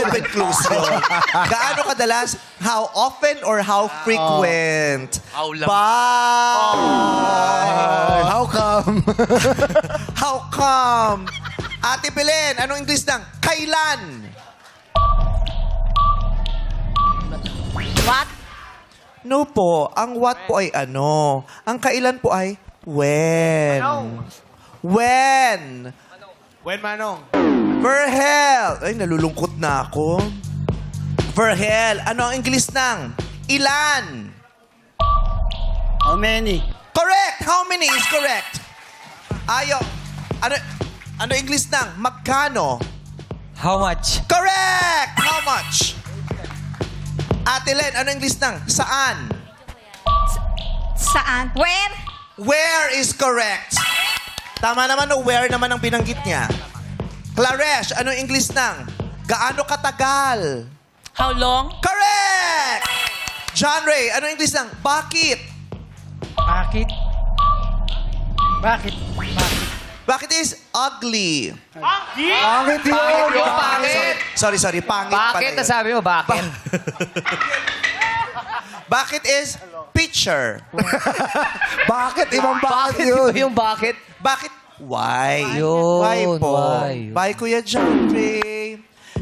open close yun. Gaano kadalas? How often or how frequent? How lang. Bye! How come? How come? Ate Belen, anong English ng kailan? What? No po. Ang what po ay ano. Ang kailan po ay when. When. When, Manong? Verhel. Ay, nalulungkot na ako. Verhel. Ano ang English ng ilan? How many? Correct. How many is correct? Ayo. Ano English ng magkano? How much? Correct! How much? Ate Len, ano English ng saan? Saan? Where? Where is correct? Tama naman, no? Where naman ang binanggit niya. Claresh, ano English ng gaano katagal? How long? Correct! John Ray, ano English ng bakit? Bakit? Bakit is ugly? Bakit yun? Yung bakit? Sorry, pangit pala Bakit? yun. Nasabi mo, bakit? Bakit is picture. Bakit? Ibang bakit Bakit yun? yung bakit? Bakit? Why? Yun, Why po? why? Bye, Kuya John Ray.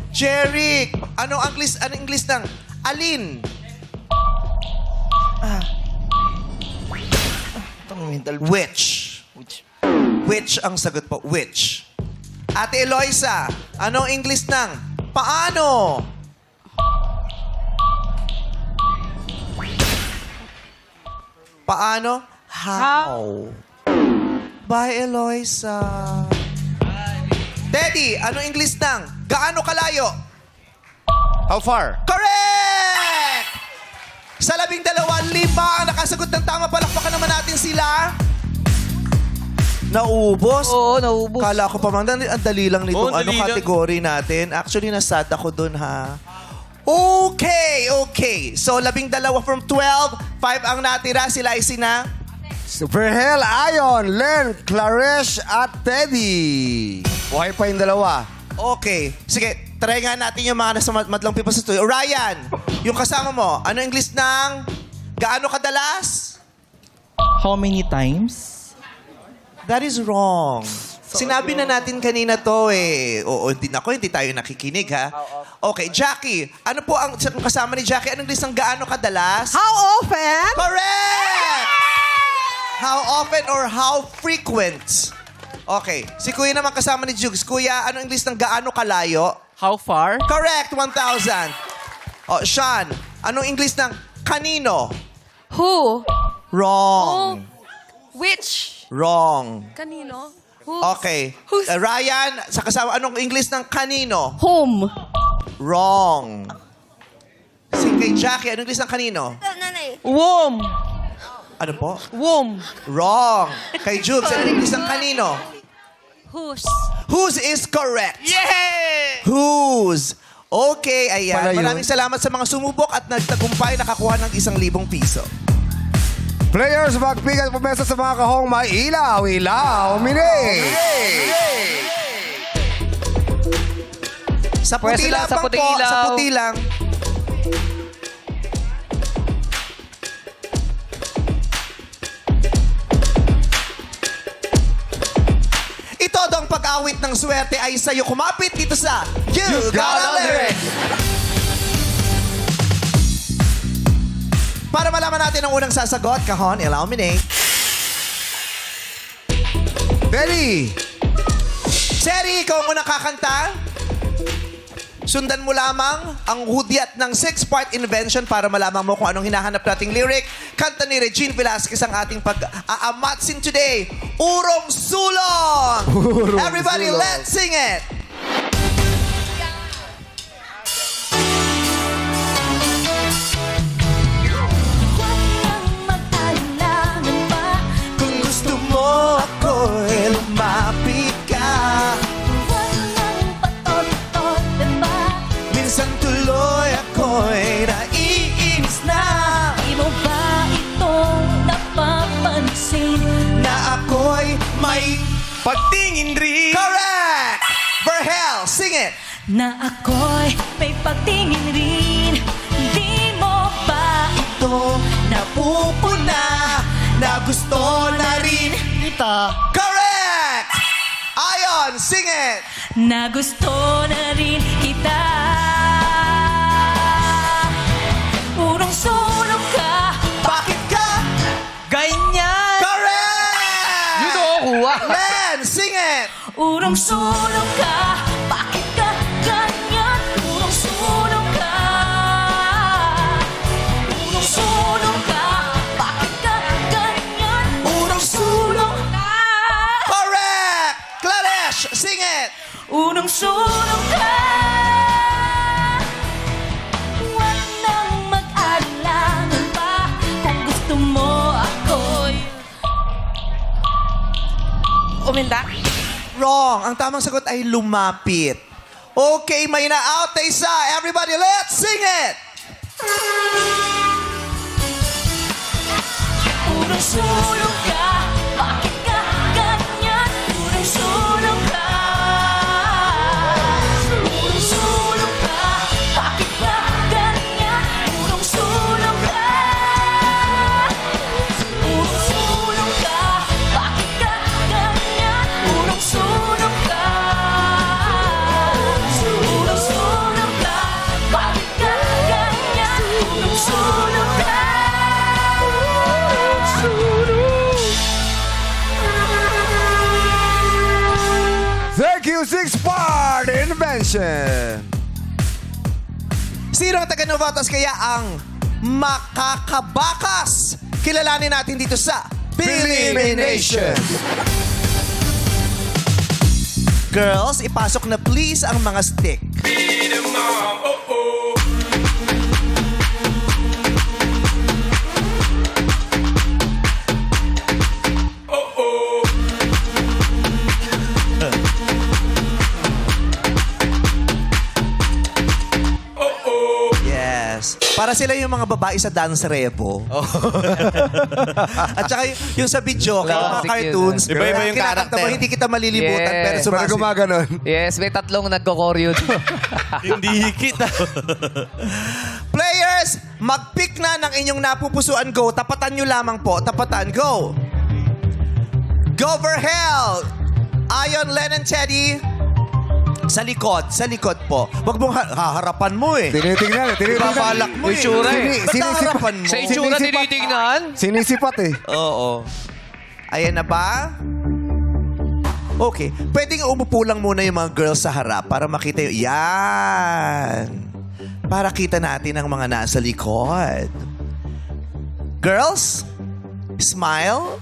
Jeric, anong English ng alin? Which? Which ang sagot po. Which? Ate Eloisa, anong English ng paano? Paano? How? Bye, Eloisa. Teddy, ano English ng gaano kalayo? How far? Correct! Sa 12, 5 ang nakasagot ng tama. Palakpakan naman natin sila. Naubos? Oo, naubos. Kala ko pa, ang dali lang nitong Oo, dali lang. category natin. Actually, nasad ako dun, ha? Okay. So, 12 from 12. 5 ang natira. Sila ay sina? Superhel, Ayon, Len, Claresh, at Teddy. Buhay pa yung dalawa. Okay. Sige, try nga natin yung mga nasa madlang people sa studio. Ryan, yung kasama mo, ano English ng gaano kadalas? How many times? That is wrong. Sinabi na natin kanina to eh. Oo, hindi tayo nakikinig ha. Okay, Jackie. Ano po ang kasama ni Jackie? Anong English ng gaano kadalas? How often? Correct! How often or how frequent? Okay. Si Kuya naman kasama ni Jugs. Kuya, ano English ng gaano kalayo? How far? Correct, 1,000. Oh, Sean, anong English ng kanino? Who? Wrong. Which? Wrong. Kanino? Who? Okay. Who's- Ryan, sa kasama, anong English ng kanino? Whom? Wrong. Si kay Jackie, anong English ng kanino? Womb. Ano po? Womb. Wrong. Kay Jugs, anong English ng kanino? Whose? Whose is correct? Yeah! Whose? Okay, ayan. Pala yun. Maraming salamat sa mga sumubok at nagtagumpay nakakuha ng 1,000 piso. Players, magbigat pumesa sa mga kahong may ilaw. Ilaw, mini. Sa puti Pwesto lang, lang, sa po, puting ilaw. sa puti lang. Ito ang pag-awit ng swerte ay sa'yo kumapit dito sa You Got a Lyric. Para malaman natin ang unang sasagot, Kahon, illuminate. Teddy. Sherry, ikaw ang unang kakanta. Sundan mo lamang ang hudyat ng 6-part invention para malaman mo kung anong hinahanap nating lyric. Kanta ni Regine Velasquez ang ating pag-aamatsin today. Urong Sulong! Everybody, Sulong. let's sing it! Kung gusto mo ako'y lumapit ka. Minsan tuloy ako'y naiinis na na ako'y may Pagtingin rin! correct! Verhel, sing it! Na ako'y may pagtingin rin. Di mo ba ito Napupuna na gusto na rin. Correct! Ayon, sing it! na gusto na rin kita? Urong-surong ka. Bakit ka? Ganyan. Correct! You know, kuha. Len, sing it! Urong-surong ka. Bakit ka ganyan? Urong-surong ka. Urong-surong ka. Bakit ka ganyan? Urong-surong ka. Correct! Claresh, sing it! Unong-sunong ka. Huwag nang mag-alangan pa. Kung gusto mo ako'y uminda. Wrong. Ang tamang sagot ay lumapit. Okay, may na-out na isa. Everybody, let's sing it! Unong-sunong ka. Bakit ka ganyan? Unong-sunong ka. Unong-sunong ka. Bakit ka ganyan? Unong-sunong ka. Unong-sunong ka. Bakit ka ganyan? Unong-sunong ka. Unong-sunong ka. Bakit ka ganyan? Unong-sunong ka. Thank you, 6-part invention. Sino ang taga-Novatos kaya ang makakabakas? Kilalanin natin dito sa Elimination. Girls, ipasok na please ang mga stick. Yes. Para sila yung mga babae sa dance revo. At saka yung sa video, yung mga Classic cartoons. yun, Iba-iba yung kinakanta character. mo, hindi kita malilimutan, Yes. pero Para sumasin. gumaganon. Yes, may tatlong nagko-choreo. Hindi kita. Players, mag-pick na ng inyong napupusuan. Go. Tapatan nyo lamang po. Tapatan. Go. Go Verhel. Ayon, Len and Teddy. Sa likod. Sa likod po. Huwag mong haharapan mo eh. Tinitingnan. Ibabalak mo eh. Itsura eh. Ba't haharapan mo? Sa itsura tinitingnan. Sinisipat eh. Oo. Ayan na ba? Okay. Pwedeng umupo lang muna yung mga girls sa harap para makita yung... Yan. Para kita natin ang mga nasa likod. Girls, smile.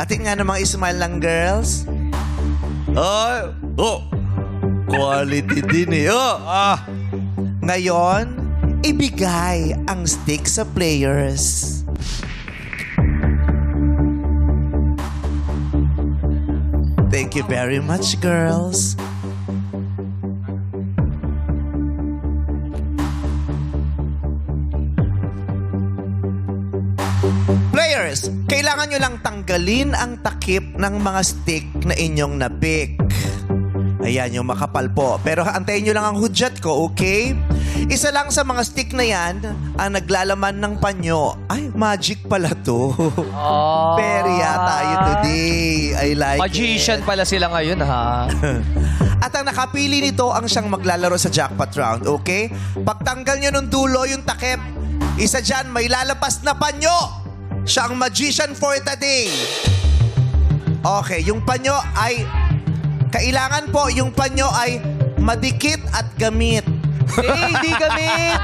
Atin nga namang smile lang, girls. Quality din eh. Ngayon, ibigay ang stick sa players. Thank you very much, girls. Players, kailangan nyo lang tanggalin ang takip ng mga stick na inyong napick. Ayan, yung makapal po. Pero antayin nyo lang ang hudyat ko, okay? Isa lang sa mga stick na yan ang naglalaman ng panyo. Ay, magic pala to. Perya tayo today. I like Magician it. pala sila ngayon, ha? At ang nakapili nito ang siyang maglalaro sa jackpot round, okay? Pagtanggal nyo ng dulo yung takip, isa dyan may lalabas na panyo. Siya ang magician for today. Okay, yung panyo ay... Kailangan po yung panyo ay madikit at gamit. Hindi gamit!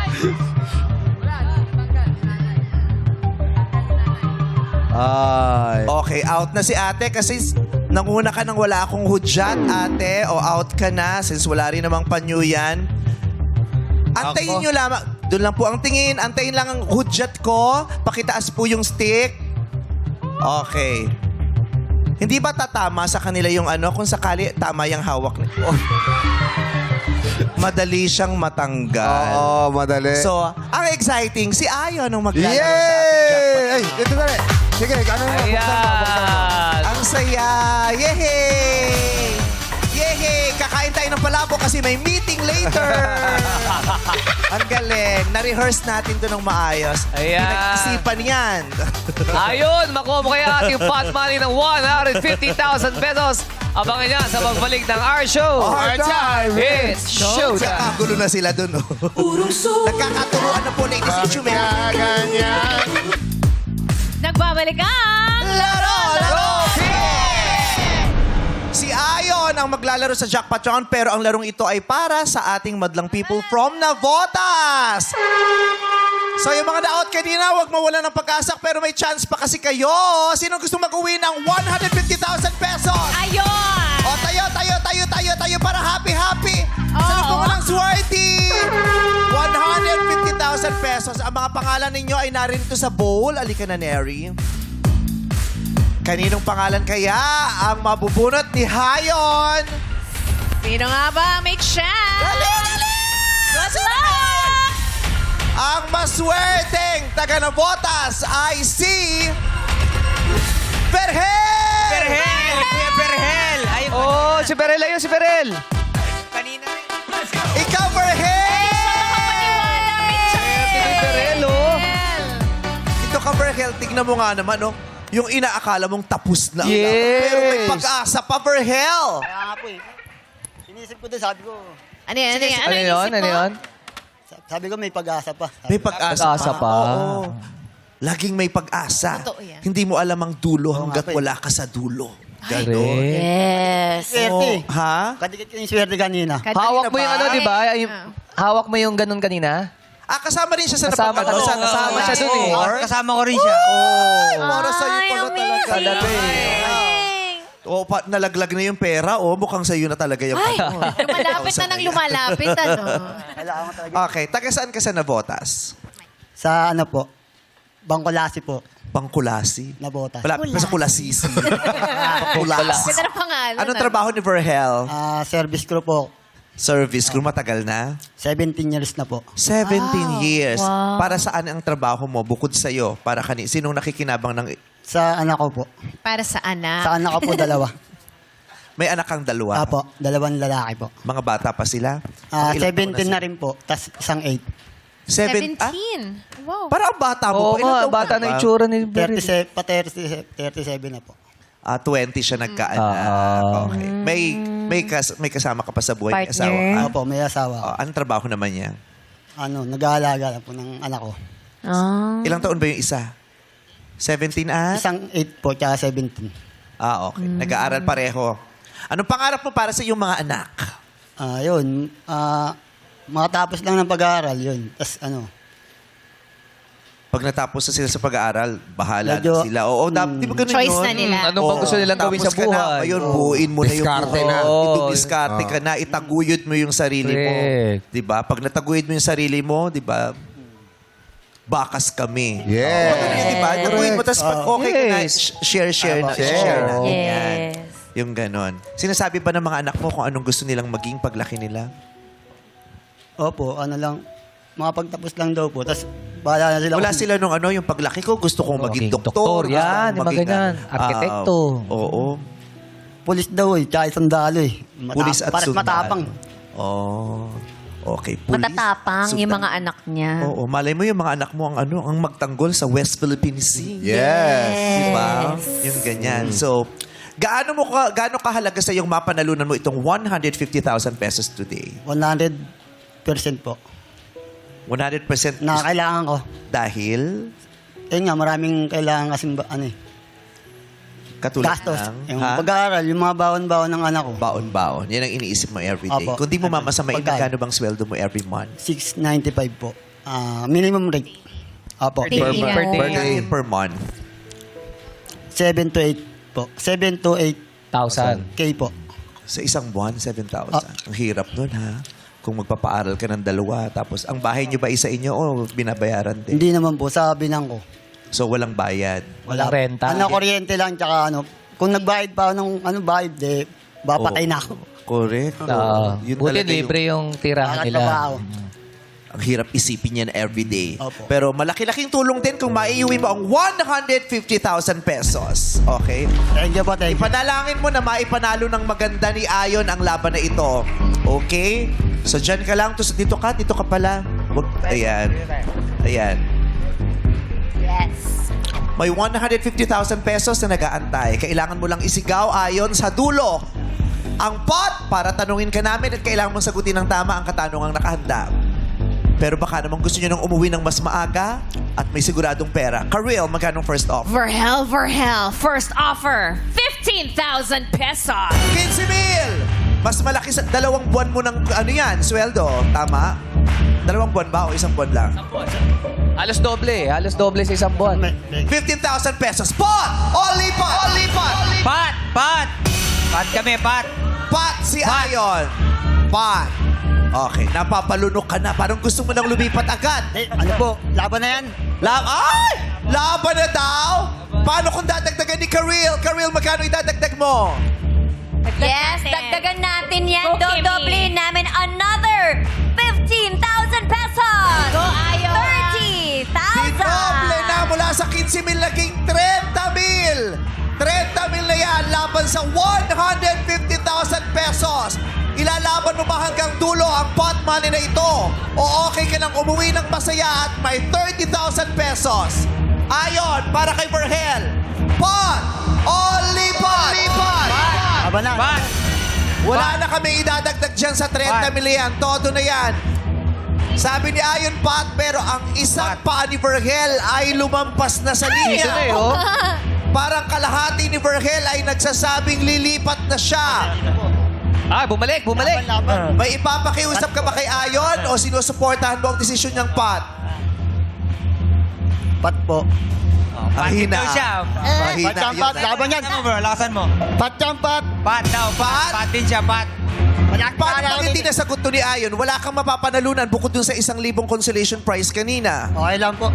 Ay. Okay, out na si ate kasi nanguna ka nang wala akong hudyat, ate. O out ka na since wala rin namang panyo yan. Antayin nyo lamang. Doon lang po ang tingin. Antayin lang ang hudyat ko. Pakitaas po yung stick. Okay. Hindi ba tatama sa kanila yung ano kung sakali tama yung hawak nito? Oh. Madali siyang matanggal. Oo, madali. So, ang exciting, si Ayon ang maglalaro sa ating Yay! jackpot. Ay, dito na rin. Sige, ano yung Ayan! Ang saya! Yehey! Yehey! Kakain tayo ng palabo kasi may meeting later! Ang galing. Na-rehearse natin to ng maayos. Ayan. Pinag-isipan yan. Ayun, makuha mo kaya ating pot money ng 150,000 pesos. Abangan niya sa pagbalik ng our show. Our time! It's showtime. Nakagulo na sila dun. Oh. Nagkakaturuan na po, ladies and gentlemen. Nagbabalik ang... Laro! Si Ayon ang maglalaro sa jackpot round pero ang larong ito ay para sa ating madlang people from Navotas. So yung mga na-out kanina, huwag mawala ng pag-asa pero may chance pa kasi kayo. Sino gusto mag-uwi ng 150,000 pesos? Ayun! O tayo para happy-happy. Salubong mo ng swerte. 150,000 pesos. Ang mga pangalan ninyo ay narito sa bowl. Alika na, Neri. Kaninong pangalan kaya ang mabubunot ni Hayon? Sino nga ba? Make chance! Dali! Good luck! Ang maswerteng taga Navotas ay si... Berhel! Perhel! Kuya Perhel! Ay, Oh, si Perel. Ayun, si Perel. kanina rin. Ikaw, Berhel! Si Perel, oh. Ito ka, Berhel. Tignan mo nga naman, no? Yung inaakala mong tapos na. ang Yes. laban. Pero may pag-asa pa, Berhel. Kaya nga po eh. Inisip ko din, sabi ko, Ano yan? Ano yan? Ano yun? Ano yun? sabi ko may pag-asa pa. May pag-asa Pag-asa pa. Oo. Laging may pag-asa. Totoo yan. Hindi mo alam ang dulo hanggat nga pa eh. wala ka sa dulo. Yes. Swerte. Ha? Kadikit ko yung swerte kanina. Hawak mo yung ba? ano, di ba? Hawak mo yung ganun kanina? Kasama rin siya sa Kasama napag- doon. Kasama siya doon eh. Kasama ko rin siya. Para sa'yo pala talaga. Talaga eh. O, nalaglag na yung pera. O, mukhang sa'yo na talaga yung... Ay, lumalapit na ng lumalapit. Ano? Kailangan ko talaga. Okay, taga saan ka sa Navotas? Sa ano po, Bangkolasi po, Bangkulasi. Navotas. Malapit pa sa Kulasisi. Bangkulasi. Ganda ng pangalan. Anong trabaho ni Verhel? Service crew po, Service crew, matagal na? 17 years na po. 17 years. Para saan ang trabaho mo bukod sa'yo? Para sinong nakikinabang ng... Sa anak ko po. Para sa anak. Sa anak ko po, dalawa. May anak kang dalawa? Apo, dalawang lalaki po. Mga bata pa sila? Mga ilang taon 17 na rin po, tas isang 8. 17. Wow. Parang bata mo. Oo pa. Ilang nga, taon bata ka na ba? itsura ni Perel. 37 na po. 20 siya nagkaanak. Okay. May kasama ka pa sa buhay? May Partner. asawa ka? Opo, may asawa. Anong trabaho naman niya? Nag-aalaga na po ng anak ko. Ah. Ilang taon ba yung isa? 17 at? Isang 8 po, tsaka 17. Okay. Nag-aaral pareho. Anong pangarap mo para sa iyong mga anak? Yun. Makatapos lang ng pag-aaral, yun. Tapos Pag natapos na sila sa pag-aaral, bahala Medyo, na sila. Oo, di ba ganun Choice yun? na nila. Anong ba gusto nilang gawin sa Tapos ka na, buhay? ngayon, buuin mo na yung Diskarte buhay. na. Diskarte ka na, itaguyod mo yung sarili mo. Correct. Di ba? Pag nataguyod mo yung sarili mo, di ba, bakas kami. Yes. Ganun yun, di ba? Taguyod mo, tapos pag okay ka na, Yes. share na. Share na. Yan. Yes. Yung ganon. Sinasabi ba ng mga anak mo kung anong gusto nilang maging paglaki nila? Opo, makapagtapos lang daw po. Tapos bahala na sila. Wala sila nung yung paglaki ko, gusto kong maging doktor. doktor, gusto yan, kong yung mga maging, ganyan. Arkitekto. Oo. Pulis daw tsaka sundalo Pulis at Parang sundalo. matapang. Okay, pulis. Matatapang yung sundalo. mga anak niya. Oo, malay mo yung mga anak mo ang magtanggol sa West Philippine Sea. Yes. Diba? Yung ganyan. So, gaano kahalaga sa yung mapanalunan mo itong 150,000 pesos today? 100% po. 100% Na kailangan ko. dahil Yun nga, maraming kailangan kasi katulad gastos. ng Yung pag-aaral, yung mga baon-baon ng anak ko. baon-baon. Yan ang iniisip mo everyday. Opo. Kung di mo mamasamain, Pagkain. magkano bang sweldo mo every month? 695 po. Minimum rate. Opo. Per day. Per day. Magkano yun per month? 7 to 8 po. 7 to 8 1,000. K po. Sa isang buwan, 7,000. Ang hirap nun, ha? Kung magpapaaral ka ng dalawa, tapos ang bahay nyo ba isa inyo o binabayaran din? Hindi naman po, sa binang ko. So, walang bayad. Walang renta. Kuryente lang, tsaka kung nagbayad pa ako ng bayad, bapatay na ako. Correct. Yun Buti talaga libre yung tirahan nila. Nakakatrabaho. ang hirap isipin yan everyday. Opo. Pero malaki-laking tulong din kung maiuwi mo ang 150,000 pesos. Okay? Thank you po, thank you. Ipanalangin mo na maipanalo ng maganda ni Ayon ang laban na ito. Okay? So, dyan ka lang. Dito ka pala. Ayan. Ayan. Yes. May 150,000 pesos na nag-aantay. Kailangan mo lang isigaw ayon sa dulo ang pot para tanungin ka namin at kailangan mong sagutin ng tama ang katanungang nakahanda. Pero baka naman gusto nyo nang umuwi ng mas maaga at may siguradong pera. Karil, magkano first offer? Verhel. First offer, 15,000 pesos. 15,000! Mas malaki sa 2 buwan mo ng sweldo. Tama? 2 buwan ba o 1 buwan lang? Halos doble sa isang buwan. 15,000 pesos. Pot! Only pot! Only pot! Pat! Pat kami, Pat! Pot si Ayon. Pot. Okay, napapalunok ka na. Parang gusto mo nang lumipat agad. Ano po, laban na yan? Ay! Laban na daw? Paano kung dadagdagan ni Karil? Karil, magkano idadagdag mo? Yes, dagdagan natin yan. Go, Kimmy. Dodoblihin namin another 15,000 pesos. Go, Ayon. 30,000. Doble na mula sa 15,000 naging 30,000. 30,000 na yan laban sa 150,000 pesos. Ilalaban mo ba hanggang dulo ang pot money na ito? O okay ka nang umuwi ng masaya at may 30,000 pesos? Ayon, para kay Verhel. Pot! Only pot! Only pot! Laban na. Pat! Wala na kami idadagdag dyan sa 30 million. Todo na yan. Sabi ni Ayon Pat, pero ang isang paa ni Verhel ay lumampas na sa linya. Parang kalahati ni Verhel ay nagsasabing lilipat na siya. Bumalik. Laban. May ipapakiusap ka ba kay Ayon o sinusuportahan mo ang desisyon niyang Pat? Pat po. Patin daw siya. Mahina. Pat yan, Pat. Laban yan. Lakasan mo, bro. Lakasan mo. Pat yan, Pat. Pat daw. Pat? Patin siya, Pat. Paano pag hindi nasagot to ni Ayon? Wala kang mapapanalunan bukod dun sa 1,000 consolation prize kanina. Okay lang po.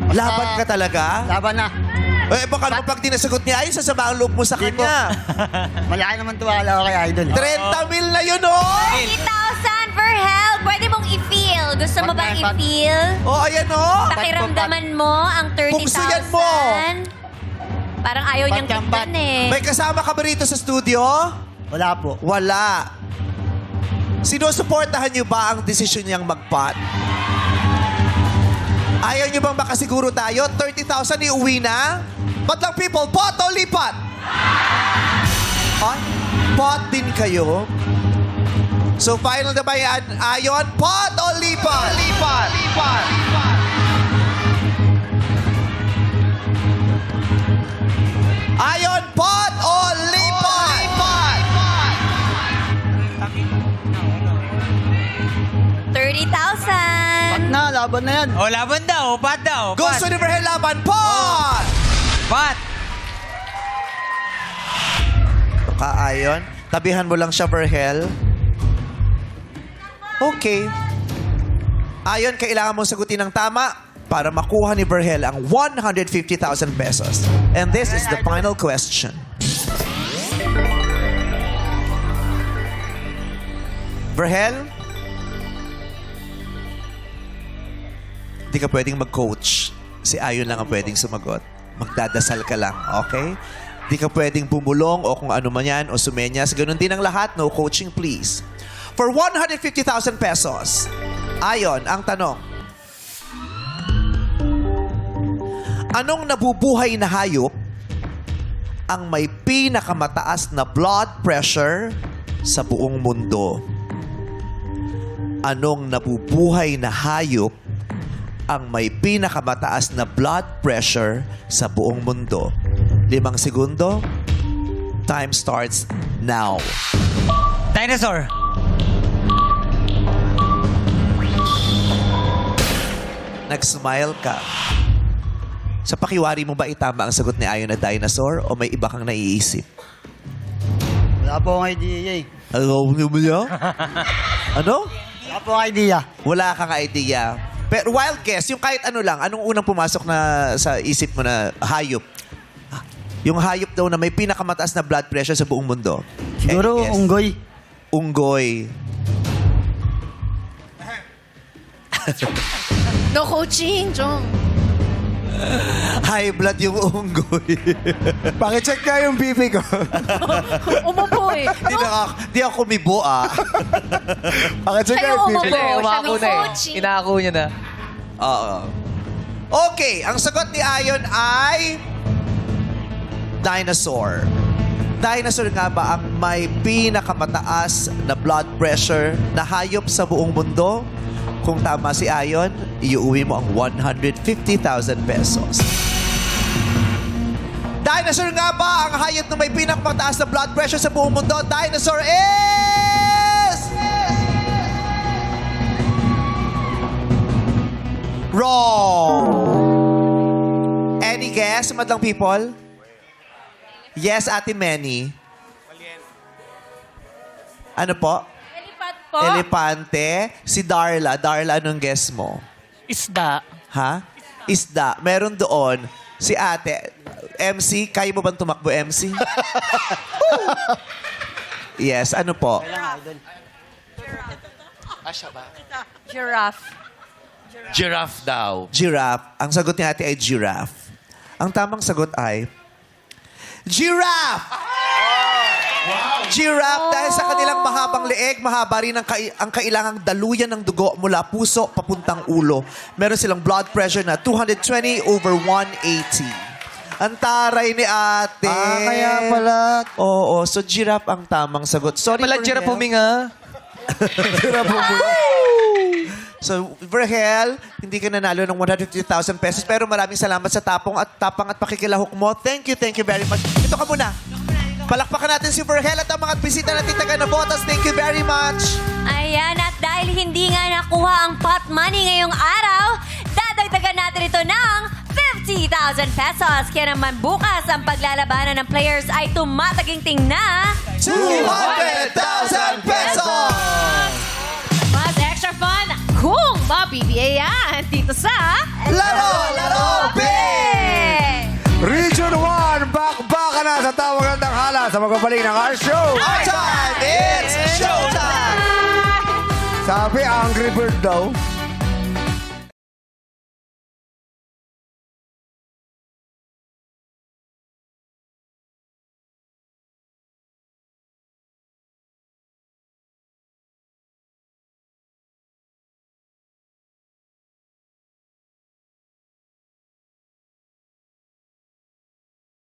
Laban ka talaga? Laban na. Baka pag di nasagot ni Ayon, sasama ang loob mo sa Hindi kanya. Malaki naman tuwala ko kay Idol. 30,000 na yun, oh! 30,000 for help. Pwede mong i-feel. Gusto mo bang Pat. i-feel? Oh, ayan, oh! Pakiramdaman mo ang 30,000. Pungsuyan mo. Parang ayaw niyang Pat. tignan eh. May kasama ka ba rito sa studio? Wala po. Wala. Sinusuportahan niyo ba ang desisyon niyang mag-pot? Ayaw niyo bang makasiguro tayo? 30,000 iuwi na? But lang people, pot o lipat? Pot din kayo? So final na ba yan? Ayon, pot o lipat? Lipat. Ayon, pot o laban na yan. O, laban daw. Pat daw. Gusto ni Verhel laban. Pot! Pat. Kaayon. Tabihan mo lang siya, Verhel. Okay. Ayon, kailangan mong sagutin ng tama para makuha ni Verhel ang 150,000 pesos. And this is the final question. Verhel? Hindi ka pwedeng mag-coach. Si Ayon lang ang pwedeng sumagot. Magdadasal ka lang, okay? Di ka pwedeng bumulong o kung ano man yan o sumenyas. Ganun din ang lahat. No coaching, please. For 150,000 pesos, Ayon, ang tanong. Anong nabubuhay na hayop ang may pinakamataas na blood pressure sa buong mundo? Anong nabubuhay na hayop ang may pinakamataas na blood pressure sa buong mundo? 5 segundo. Time starts now. Dinosaur. Nag-smile ka. Sa pakiwari mo ba itama ang sagot ni Ayon na dinosaur o may iba kang naiisip? Wala po akong idea eh. Ano mo niya? Ano? Wala po akong idea. Wala kang idea. Pero wild guess, yung kahit ano lang, anong unang pumasok na sa isip mo na hayop? Yung hayop daw na may pinakamataas na blood pressure sa buong mundo. Siguro, Any guess? unggoy. Unggoy. No coaching, Chong. High blood yung unggoy. Pakicheck nga yung BP ko. Umupo eh. Di ako kumibo ah. Pakicheck nga Kayo yung BP. umupo. Hindi, siya umako may na eh. coaching. Inako niya na. Oo. Okay, ang sagot ni Ayon ay dinosaur. Dinosaur nga ba ang may pinakamataas na blood pressure na hayop sa buong mundo? Kung tama si Ayon, iuwi mo ang 150,000 pesos. Dinosaur nga ba ang hayop na may pinakamataas na blood pressure sa buong mundo? Dinosaur is... Wrong! Any guess, madlang people? Yes, Ate Manny. Ano po? Elephant po. Elepante. Si Darla. Darla, anong guess mo? Isda. Ha? Isda. Meron doon. Si ate. MC, kaya mo bang tumakbo, MC? Yes, ano po? Giraffe. Giraffe daw. Giraffe. Ang sagot ni ate ay giraffe. Ang tamang sagot ay... Giraffe! Giraffe, dahil sa kanilang mahabang leeg, mahaba rin ang kailangang daluyan ng dugo mula puso papuntang ulo. Meron silang blood pressure na 220/180. Ang taray ni ate. Kaya pala. Oo, so giraffe ang tamang sagot. Sorry, Pala, Jera Verhel. puminga. So, Verhel, hindi ka nanalo ng 150,000 pesos pero maraming salamat sa tapang at pakikilahok mo. Thank you very much. Ito ka muna. Palakpakan natin si Verhel at ang mga bisita natin taga na botas. Thank you very much. Ayan, at dahil hindi nga nakuha ang pot money ngayong araw, dadagdagan natin ito ng 50,000 pesos. Kaya naman bukas ang paglalabanan ng players ay tumataginting na 200,000 pesos! Mas extra fun kung mabibigay yan dito sa... Laro Big! Region 1, bakbaka na sa tawag ng tanghala sa magbabalik ng our show. Our time! It's showtime! Sabi, Angry Bird daw.